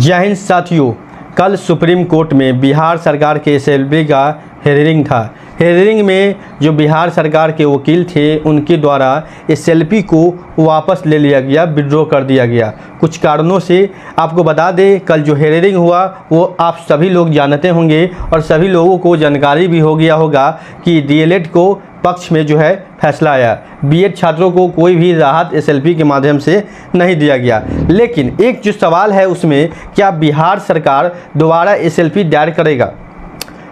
जय हिंद साथियों, कल सुप्रीम कोर्ट में बिहार सरकार के एसएलपी का हियरिंग था। हियरिंग में जो बिहार सरकार के वकील थे उनके द्वारा एसएलपी को वापस ले लिया गया, विड्रॉ कर दिया गया कुछ कारणों से। आपको बता दें, कल जो हियरिंग हुआ वो आप सभी लोग जानते होंगे और सभी लोगों को जानकारी भी हो गया होगा कि डीएलएड को पक्ष में जो है फैसला आया। बीएड छात्रों को कोई भी राहत एसएलपी के माध्यम से नहीं दिया गया। लेकिन एक जो सवाल है उसमें, क्या बिहार सरकार दोबारा एसएलपी दायर करेगा?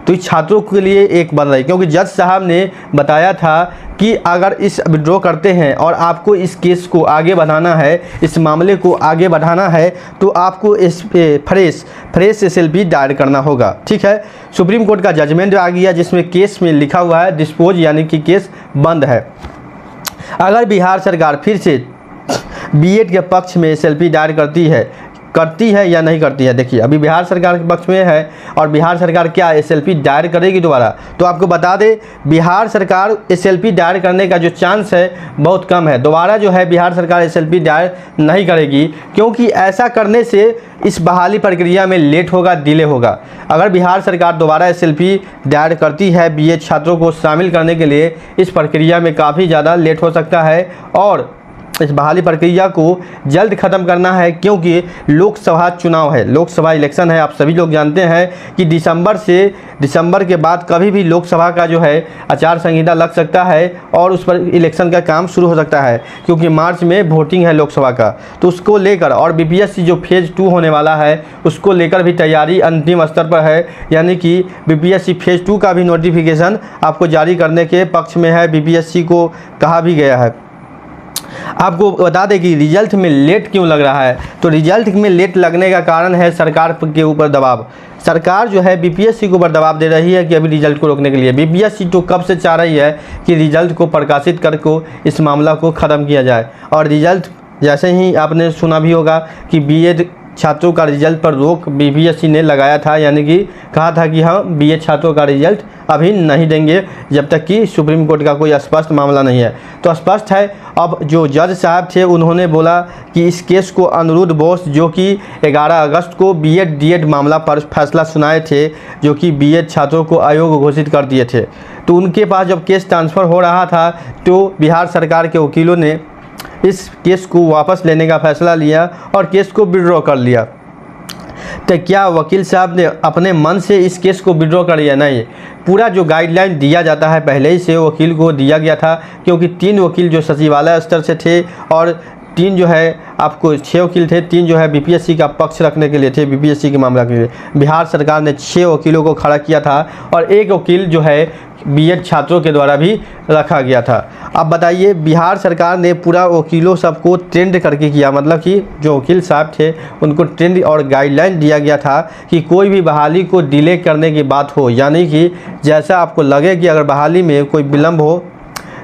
तो इस छात्रों के लिए एक बन रही, क्योंकि जज साहब ने बताया था कि अगर इस विड्रॉ करते हैं और आपको इस केस को आगे बढ़ाना है, इस मामले को आगे बढ़ाना है, तो आपको इस फ्रेश एसएलपी दायर करना होगा। ठीक है, सुप्रीम कोर्ट का जजमेंट आ गया जिसमें केस में लिखा हुआ है डिस्पोज, यानी कि केस बंद है। अगर बिहार सरकार फिर से बीएड के पक्ष में एसएलपी दायर करती है या नहीं करती है, देखिए अभी बिहार सरकार के पक्ष में है और बिहार सरकार क्या एसएलपी दायर करेगी दोबारा, तो आपको बता दें बिहार सरकार एसएलपी दायर करने का जो चांस है बहुत कम है। दोबारा जो है बिहार सरकार एसएलपी दायर नहीं करेगी, क्योंकि ऐसा करने से इस बहाली प्रक्रिया में लेट होगा, डिले होगा। अगर बिहार सरकार दोबारा एसएलपी दायर करती है बीएड छात्रों को शामिल करने के लिए, इस प्रक्रिया में काफ़ी ज़्यादा लेट हो सकता है और इस बहाली प्रक्रिया को जल्द ख़त्म करना है, क्योंकि लोकसभा चुनाव है, लोकसभा इलेक्शन है। आप सभी लोग जानते हैं कि दिसंबर के बाद कभी भी लोकसभा का जो है आचार संहिता लग सकता है और उस पर इलेक्शन का काम शुरू हो सकता है, क्योंकि मार्च में वोटिंग है लोकसभा का। तो उसको लेकर और बीपीएससी जो फेज़ 2 होने वाला है उसको लेकर भी तैयारी अंतिम स्तर पर है, यानी कि बीपीएससी फेज़ 2 का भी नोटिफिकेशन आपको जारी करने के पक्ष में है, बीपीएससी को कहा भी गया है। आपको बता दें कि रिजल्ट में लेट क्यों लग रहा है, तो रिजल्ट में लेट लगने का कारण है सरकार के ऊपर दबाव। सरकार जो है बीपीएससी के ऊपर दबाव दे रही है कि अभी रिजल्ट को रोकने के लिए। बीपीएससी तो कब से चाह रही है कि रिजल्ट को प्रकाशित करके इस मामला को ख़त्म किया जाए। और रिजल्ट जैसे ही आपने सुना भी होगा कि बीएड छात्रों का रिजल्ट पर रोक बीपीएससी ने लगाया था, यानी कि कहा था कि हम बीएड छात्रों का रिजल्ट अभी नहीं देंगे जब तक कि सुप्रीम कोर्ट का कोई स्पष्ट मामला नहीं है। तो स्पष्ट है, अब जो जज साहब थे उन्होंने बोला कि इस केस को अनिरुद्ध बोस, जो कि 11 अगस्त को बीएड डीएड मामला पर फैसला सुनाए थे, जो कि बीएड छात्रों को अयोग्य घोषित कर दिए थे, तो उनके पास जब केस ट्रांसफ़र हो रहा था तो बिहार सरकार के वकीलों ने इस केस को वापस लेने का फैसला लिया और केस को विड्रॉ कर लिया। तो क्या वकील साहब ने अपने मन से इस केस को विड्रॉ कर लिया? नहीं, पूरा जो गाइडलाइन दिया जाता है पहले ही से वकील को दिया गया था, क्योंकि 3 वकील जो सचिवालय स्तर से थे और 3 जो है आपको 6 वकील थे, 3 जो है बीपीएससी का पक्ष रखने के लिए थे, बीपीएससी के मामला के लिए। बिहार सरकार ने 6 वकीलों को खड़ा किया था और 1 वकील जो है बीएड छात्रों के द्वारा भी रखा गया था। अब बताइए, बिहार सरकार ने पूरा वकीलों सबको ट्रेंड करके किया, मतलब कि जो वकील साहब थे उनको ट्रेंड और गाइडलाइन दिया गया था कि कोई भी बहाली को डिले करने की बात हो, यानी कि जैसा आपको लगे कि अगर बहाली में कोई विलम्ब हो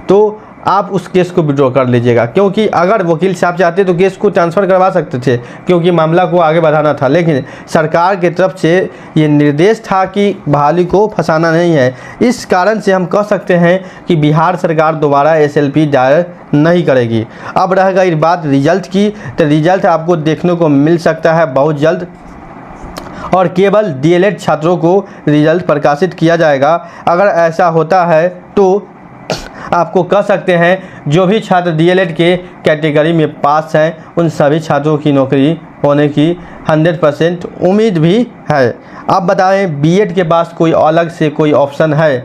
तो आप उस केस को विड्रॉ कर लीजिएगा। क्योंकि अगर वकील साहब चाहते तो केस को ट्रांसफ़र करवा सकते थे, क्योंकि मामला को आगे बढ़ाना था, लेकिन सरकार की तरफ से ये निर्देश था कि बहाली को फंसाना नहीं है। इस कारण से हम कह सकते हैं कि बिहार सरकार दोबारा एसएलपी दायर नहीं करेगी। अब रह गई बात रिजल्ट की, तो रिजल्ट आपको देखने को मिल सकता है बहुत जल्द और केवल डीएलएड छात्रों को रिजल्ट प्रकाशित किया जाएगा। अगर ऐसा होता है तो आपको कह सकते हैं जो भी छात्र डीएलएड के कैटेगरी में पास हैं उन सभी छात्रों की नौकरी होने की 100% उम्मीद भी है। अब बताएं, बीएड के पास कोई अलग से कोई ऑप्शन है?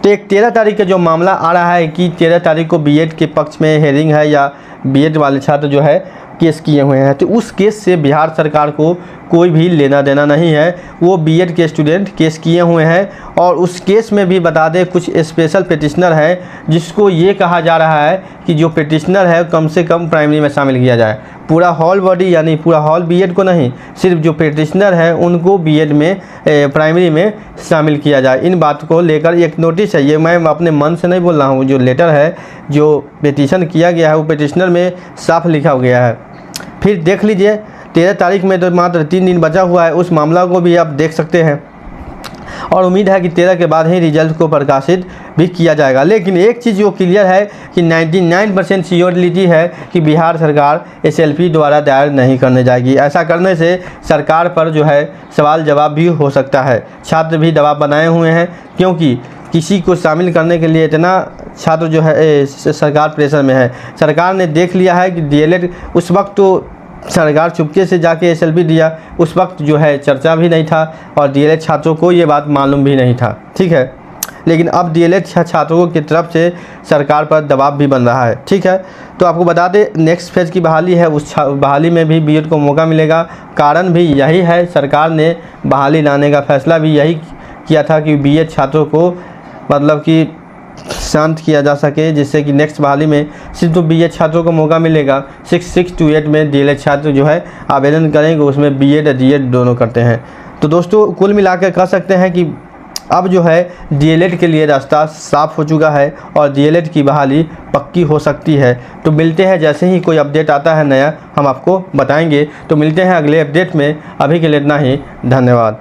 तो एक 13 तारीख का जो मामला आ रहा है कि 13 तारीख को बीएड के पक्ष में हेयरिंग है या बीएड वाले छात्र जो है केस किए हुए हैं, तो उस केस से बिहार सरकार को कोई भी लेना देना नहीं है। वो बीएड के स्टूडेंट केस किए हुए हैं और उस केस में भी बता दें कुछ स्पेशल पिटिशनर हैं, जिसको ये कहा जा रहा है कि जो पिटिशनर है कम से कम प्राइमरी में शामिल किया जाए। पूरा हॉल बॉडी यानी पूरा हॉल बीएड को नहीं, सिर्फ जो पिटिशनर है उनको बीएड में प्राइमरी में शामिल किया जाए। इन बात को लेकर एक नोटिस है, ये मैं अपने मन से नहीं बोल रहा हूँ, जो लेटर है जो पिटिशन किया गया है वो पिटिशनर में साफ लिखा गया है। फिर देख लीजिए 13 तारीख में तो मात्र 3 दिन बचा हुआ है, उस मामला को भी आप देख सकते हैं। और उम्मीद है कि 13 के बाद ही रिजल्ट को प्रकाशित भी किया जाएगा। लेकिन एक चीज़ जो क्लियर है कि 99% श्योरिटी है कि बिहार सरकार SLP द्वारा दायर नहीं करने जाएगी। ऐसा करने से सरकार पर जो है सवाल जवाब भी हो सकता है। छात्र भी दबाव बनाए हुए हैं, क्योंकि किसी को शामिल करने के लिए इतना छात्र जो है सरकार प्रेशर में है। सरकार ने देख लिया है कि DLED उस वक्त तो सरकार चुपके से जाके SLP दिया, उस वक्त जो है चर्चा भी नहीं था और DLED छात्रों को ये बात मालूम भी नहीं था, ठीक है। लेकिन अब DLED छात्रों की तरफ से सरकार पर दबाव भी बन रहा है, ठीक है। तो आपको बता दें नेक्स्ट फेज़ की बहाली है, उस बहाली में भी BED को मौका मिलेगा। कारण भी यही है, सरकार ने बहाली लाने का फैसला भी यही किया था कि BED छात्रों को मतलब कि शांत किया जा सके, जिससे कि नेक्स्ट बहाली में सिर्फ तो BED छात्रों को मौका मिलेगा। 6 to 8 में DLED छात्र जो है आवेदन करेंगे, उसमें BED और DED दोनों करते हैं। तो दोस्तों कुल मिलाकर कह सकते हैं कि अब जो है DLED के लिए रास्ता साफ हो चुका है और DLED की बहाली पक्की हो सकती है। तो मिलते हैं, जैसे ही कोई अपडेट आता है नया हम आपको बताएंगे। तो मिलते हैं अगले अपडेट में, अभी के लिए इतना ही, धन्यवाद।